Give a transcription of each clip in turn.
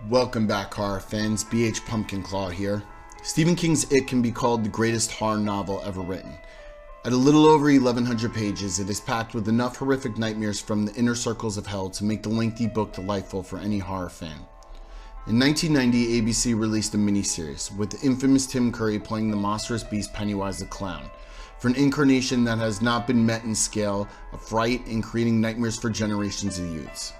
Welcome back, horror fans. BH Pumpkinclaw here. Stephen King's It can be called the greatest horror novel ever written. At a little over 1,100 pages, it is packed with enough horrific nightmares from the inner circles of hell to make the lengthy book delightful for any horror fan. In 1990, ABC released a miniseries, with the infamous Tim Curry playing the monstrous beast Pennywise the Clown, for an incarnation that has not been met in scale of fright and creating nightmares for generations of youths.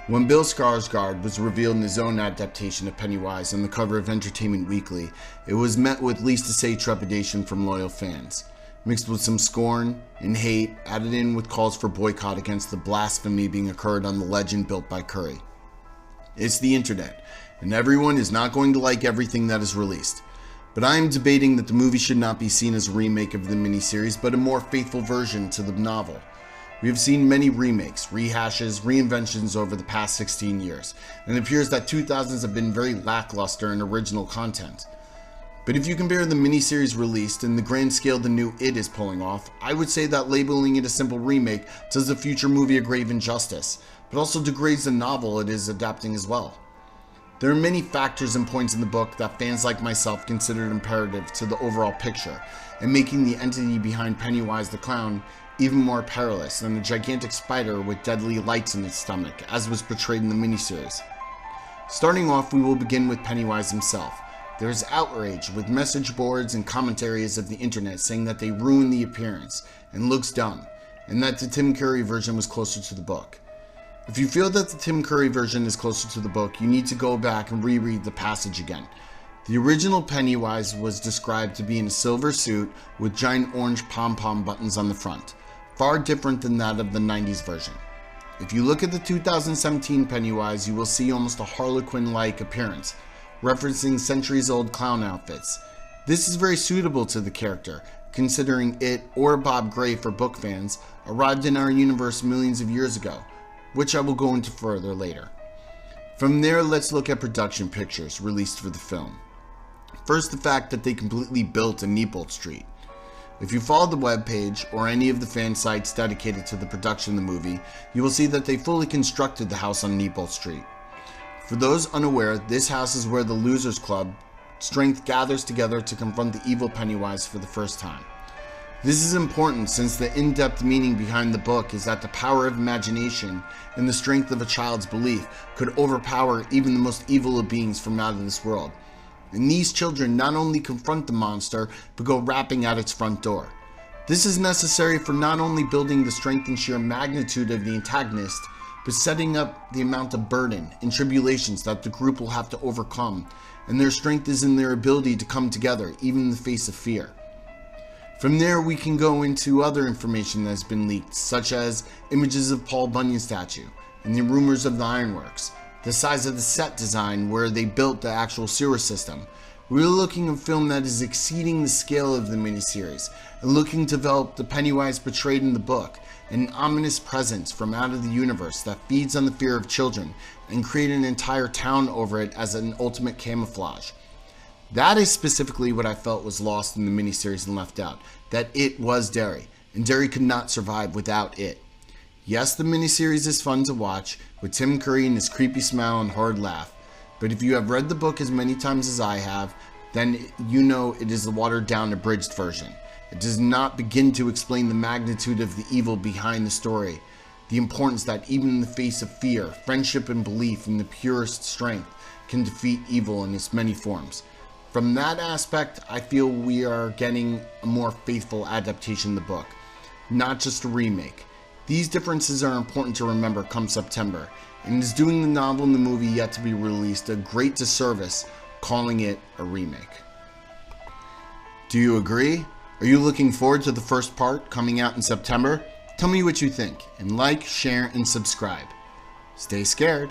When Bill Skarsgård was revealed in his own adaptation of Pennywise on the cover of Entertainment Weekly, it was met with least to say trepidation from loyal fans, mixed with some scorn and hate, added in with calls for boycott against the blasphemy being occurred on the legend built by Curry. It's the internet, and everyone is not going to like everything that is released. But I am debating that the movie should not be seen as a remake of the miniseries, but a more faithful version to the novel. We have seen many remakes, rehashes, reinventions over the past 16 years, and it appears that 2000s have been very lackluster in original content. But if you compare the miniseries released and the grand scale the new It is pulling off, I would say that labeling it a simple remake does the future movie a grave injustice, but also degrades the novel it is adapting as well. There are many factors and points in the book that fans like myself considered imperative to the overall picture, and making the entity behind Pennywise the Clown even more perilous than a gigantic spider with deadly lights in its stomach, as was portrayed in the miniseries. Starting off, we will begin with Pennywise himself. There is outrage with message boards and commentaries of the internet saying that they ruin the appearance and looks dumb, and that the Tim Curry version was closer to the book. If you feel that the Tim Curry version is closer to the book, you need to go back and reread the passage again. The original Pennywise was described to be in a silver suit with giant orange pom-pom buttons on the front, far different than that of the 90s version. If you look at the 2017 Pennywise, you will see almost a Harlequin-like appearance, referencing centuries-old clown outfits. This is very suitable to the character, considering it, or Bob Gray for book fans, arrived in our universe millions of years ago, which I will go into further later. From there, let's look at production pictures released for the film. First, the fact that they completely built a Newbolt Street. If you follow the webpage or any of the fan sites dedicated to the production of the movie, you will see that they fully constructed the house on Newbolt Street. For those unaware, this house is where the Losers Club strength gathers together to confront the evil Pennywise for the first time. This is important since the in-depth meaning behind the book is that the power of imagination and the strength of a child's belief could overpower even the most evil of beings from out of this world. And these children not only confront the monster, but go rapping at its front door. This is necessary for not only building the strength and sheer magnitude of the antagonist, but setting up the amount of burden and tribulations that the group will have to overcome, and their strength is in their ability to come together, even in the face of fear. From there, we can go into other information that has been leaked, such as images of Paul Bunyan's statue, and the rumors of the ironworks, the size of the set design where they built the actual sewer system. We're looking at a film that is exceeding the scale of the miniseries, and looking to develop the Pennywise portrayed in the book, an ominous presence from out of the universe that feeds on the fear of children, and create an entire town over it as an ultimate camouflage. That is specifically what I felt was lost in the miniseries and left out, that it was Derry, and Derry could not survive without it. Yes, the miniseries is fun to watch, with Tim Curry and his creepy smile and hard laugh, but if you have read the book as many times as I have, then you know it is the watered-down, abridged version. It does not begin to explain the magnitude of the evil behind the story, the importance that even in the face of fear, friendship and belief in the purest strength can defeat evil in its many forms. From that aspect, I feel we are getting a more faithful adaptation of the book, not just a remake. These differences are important to remember come September, and is doing the novel and the movie yet to be released a great disservice calling it a remake. Do you agree? Are you looking forward to the first part coming out in September? Tell me what you think, and like, share, and subscribe. Stay scared.